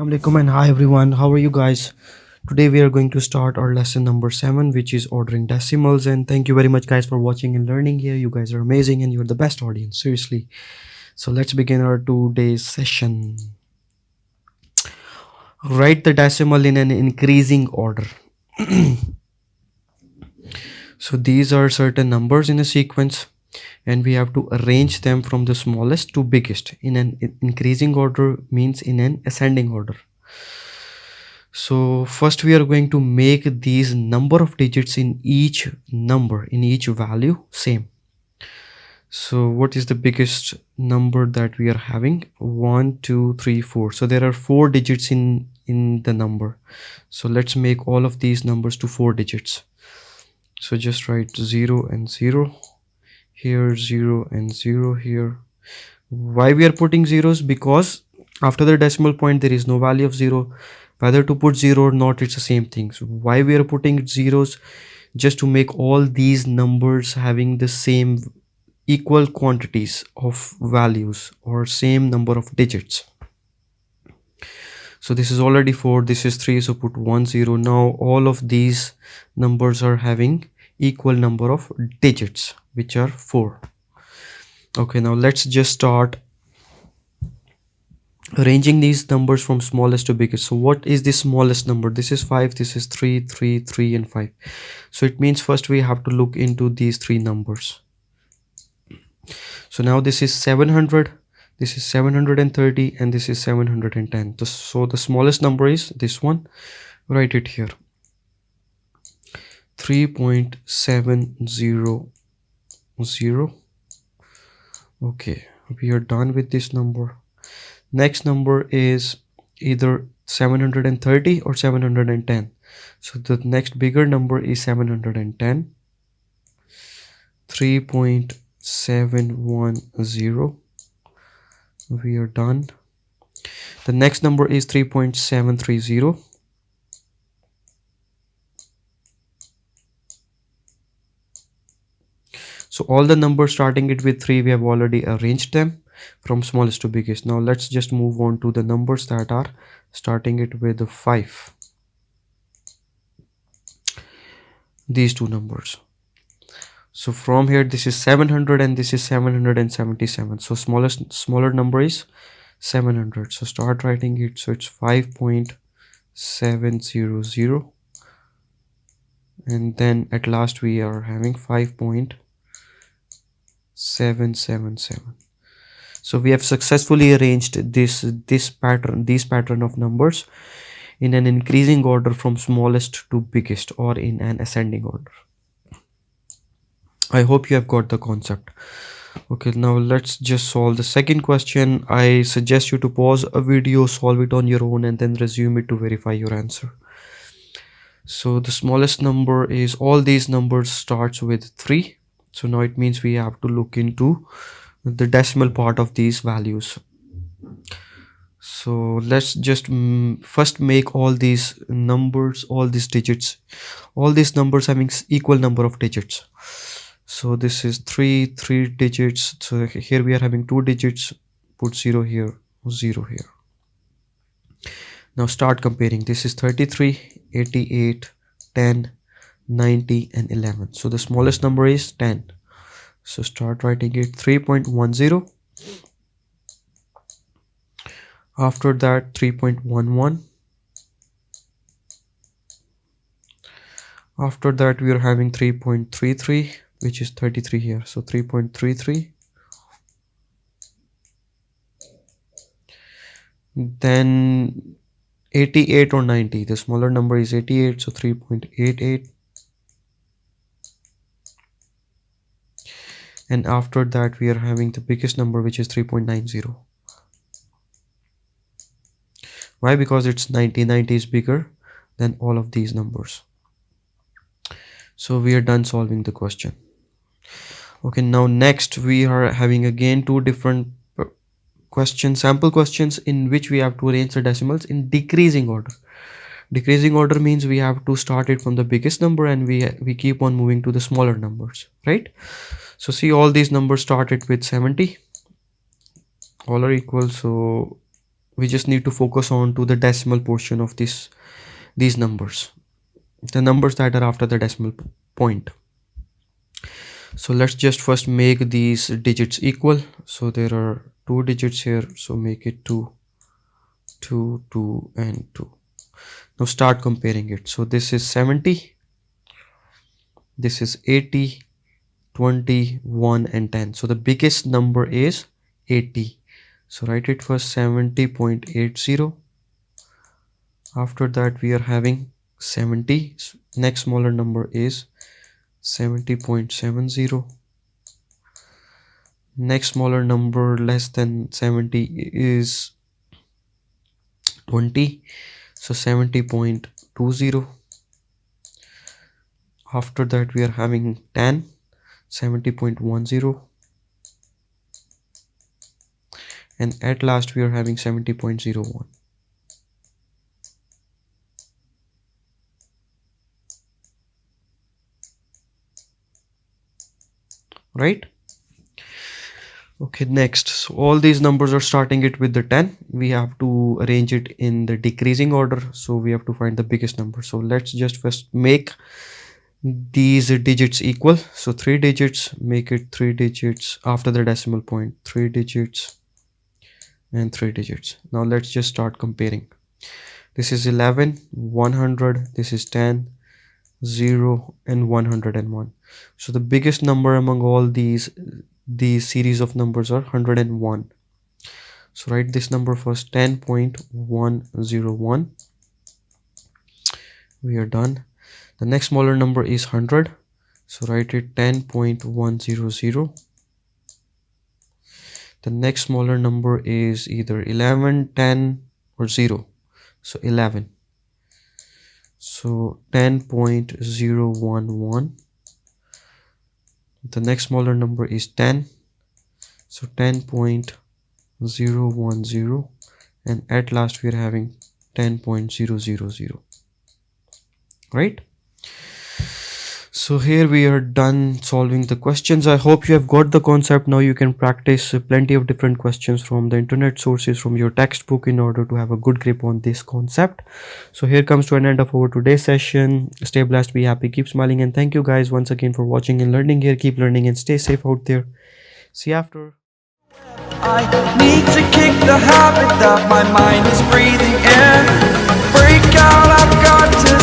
Assalamu alaikum and hi everyone, how are you guys? Today we are going to start our lesson number 7, which is ordering decimals. And thank you very much guys for watching and learning here. You guys are amazing and you're the best audience, seriously. So let's begin our today's session. Write the decimal in an increasing order. So these are certain numbers in a sequence and we have to arrange them from the smallest to biggest. In an increasing order means in an ascending order. So first we are going to make these number of digits in each number, in each value, same. So what is the biggest number that we are having? 1, 2, 3, 4. So there are 4 digits in the number. So let's make all of these numbers to 4 digits. So just write 0 and 0 here, 0 and 0 here. Why we are putting zeros? Because after the decimal point there is no value of 0. Whether to put 0 or not, it's the same thing. So why we are putting zeros? Just to make all these numbers having the same equal quantities of values or same number of digits. So this is already 4, this is 3, so put 1 0. Now all of these numbers are having equal number of digits, which are 4. Okay, now let's just start arranging these numbers from smallest to biggest. So what is the smallest number? This is 5, this is 3, 3, 3 and 5. So it means first we have to look into these 3 numbers. So now this is 700, this is 730 and this is 710. So the smallest number is this one. Write it here, 3.700. Okay, we are done with this number. Next number is either 730 or 710. So the next bigger number is 710. 3.710. We are done. The next number is 3.730. So all the numbers starting it with 3, we have already arranged them from smallest to biggest. Now let's just move on to the numbers that are starting it with 5. These two numbers. So from here this is 700 and this is 777. So smaller number is 700. So start writing it. So it's 5.700 and then at last we are having 5.777. So we have successfully arranged these pattern of numbers in an increasing order from smallest to biggest or in an ascending order. I hope you have got the concept. Okay, now let's just solve the second question. I suggest you to pause a video, solve it on your own and then resume it to verify your answer. So the smallest number is, all these numbers starts with 3. So now it means we have to look into the decimal part of these values. So let's just first make all these numbers, all these digits, all these numbers having equal number of digits. So this is 3 digits. So here we are having 2 digits. Put 0 here, 0 here. Now start comparing. This is 33, 88, 10, 90 and 11. So the smallest number is 10. So start writing it, 3.10. After that 3.11. After that we are having 3.33, which is 33 here. So 3.33. Then 88 or 90. The smaller number is 88. So 3.88. And after that we are having the biggest number, which is 3.90. Why? Because it's 90. 90 is bigger than all of these numbers. So we are done solving the question. Okay, now next we are having again 2 different questions, sample questions, in which we have to arrange the decimals in decreasing order. Decreasing order means we have to start it from the biggest number and we keep on moving to the smaller numbers, right? So see, all these numbers started with 70. All are equal. So We just need to focus on to the decimal portion of these numbers, the numbers that are after the decimal point. So let's just first make these digits equal. So there are two digits here, so make it 2, 2, 2 and 2. Now start comparing it. So this is 70, this is 80, 20, 1 and 10. So the biggest number is 80. So write it first, 70.80. After that we are having 70. Next smaller number is 70.70. Next smaller number less than 70 is 20. So 70.20. After that we are having 10, 70.10. And at last we are having 70.01. Right? Okay, next. So all these numbers are starting it with the 10. We have to arrange it in the decreasing order. So we have to find the biggest number. So let's just first make these digits equal. So 3 digits, make it 3 digits after the decimal point, 3 digits and 3 digits. Now let's just start comparing. This is 11, 100, this is 10, 0 and 101. So the biggest number among all these series of numbers are 101. So write this number first, 10.101. We are done. The next smaller number is 100. So write it 10.100. The next smaller number is either 11, 10 or 0. So 11. So 10.011. The next smaller number is 10. So 10.010. And at last we are having 10.000. Right? So here we are done solving the questions. I hope you have got the concept. Now you can practice plenty of different questions from the internet sources, from your textbook, in order to have a good grip on this concept. So here comes to an end of our today's session. Stay blessed, be happy, keep smiling, and thank you guys once again for watching and learning here. Keep learning and stay safe out there. See you after. I need to kick the habit that my mind is breathing in. Break out, I've got to